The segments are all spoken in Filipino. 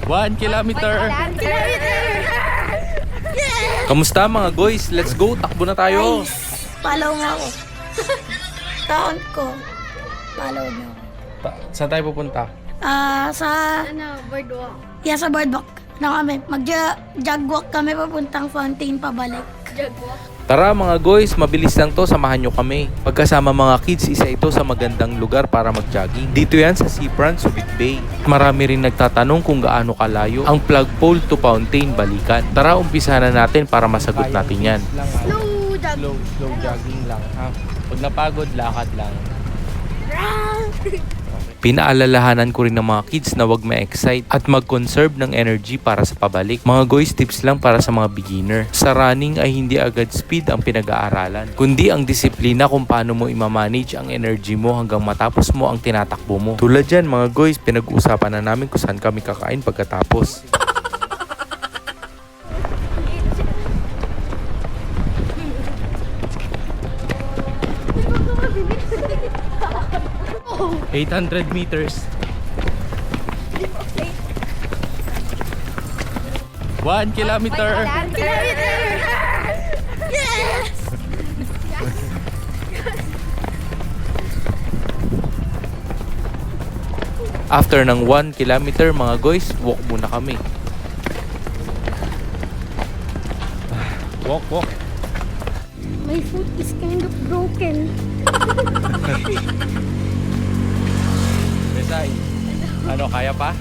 1 kilometer. Kamusta mga guys? Let's go, takbo na tayo. Follow nga ako. Count ko. Follow niyo ako. Saan tayo pupunta? Sa Boardwalk. yeah, sa boardwalk na kami. Mag-jog walk kami papuntang Fountain pabalik. Tara mga guys, mabilis lang to, samahan nyo kami. Pagkasama mga kids, isa ito sa magandang lugar para mag-jogging. Dito yan sa Seafront, Subic Bay. Marami rin nagtatanong kung gaano kalayo ang flagpole to Fountain Balikan. Tara, umpisa na natin para masagot natin yan. Slow jogging lang ha. Pag napagod, lakad lang. Pinaalalahanan ko rin ng mga kids na wag ma-excite at mag-conserve ng energy para sa pabalik. Mga guys, tips lang para sa mga beginner. Sa running ay hindi agad speed ang pinag-aaralan, kundi ang disiplina kung paano mo i-manage ang energy mo hanggang matapos mo ang tinatakbo mo. Tulad dyan mga guys, pinag-uusapan na namin kung saan kami kakain pagkatapos. Oh. 800 meters. 1 kilometer. Yes! After ng 1 kilometer mga guys, walk muna kami. Walk. My foot is kind of broken. Besay, ano, kaya pa?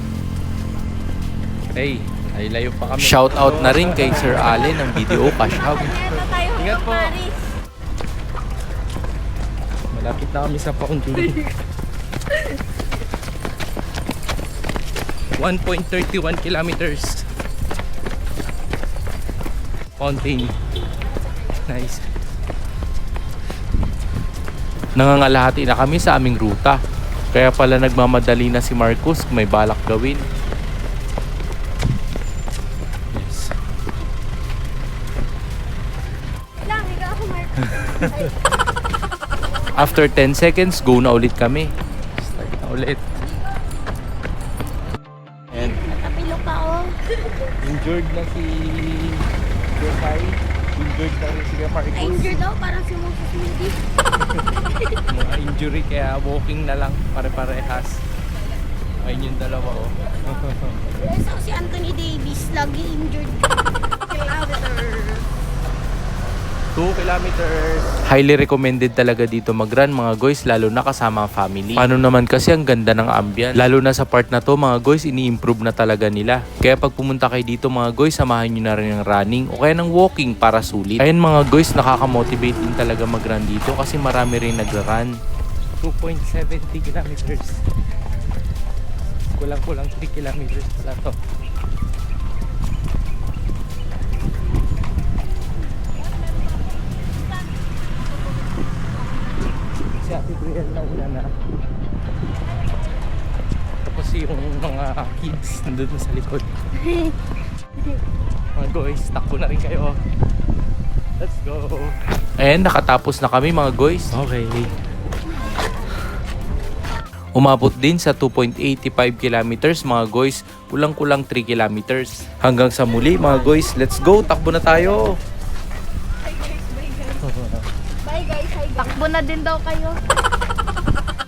Hey, ay layo pa kami. Shout out na rin kay Sir Allen ng Video Cash Hub. Ingat po. Malapit na kami sa Fountain. 1.31 kilometers. Fountain. Nice. Nangangalahati na kami sa aming ruta. Kaya pala nagmamadali na si Marcus kung may balak gawin. Yes. Lang, ikaw ako, Mark. After 10 seconds, go na ulit kami. Start na ulit. And Natapilok ako. injured na si Josai. Injured na rin si Marcus. Na-injured daw, parang si Moses Moody. Mga injury kaya walking na lang pare-parehas. Ayun yung dalawa oh. Yes, ako si Anthony Davis, lagi injured. 2 kilometers. Highly recommended talaga dito mag-run mga guys, lalo na kasama ang family. Paano naman kasi ang ganda ng ambience. Lalo na sa part na to mga guys, ini-improve na talaga nila. Kaya pag pumunta kayo dito mga guys, samahan nyo na rin ng running o kaya ng walking para sulit. Ayun mga guys, nakaka-motivate din talaga mag-run dito kasi marami rin nag-run. 2.70 kilometers. Kulang-kulang 3 kilometers pala to. Si Ate Brielle na una na. Tapos yung mga kids nandun sa likod. Mga guys, takbo na rin kayo. Let's go. And nakatapos na kami mga guys. Okay. Umabot din sa 2.85 kilometers mga guys. Kulang-kulang 3 kilometers. Hanggang sa muli mga guys. Let's go. Takbo na tayo. Bye guys, takbo na din daw kayo.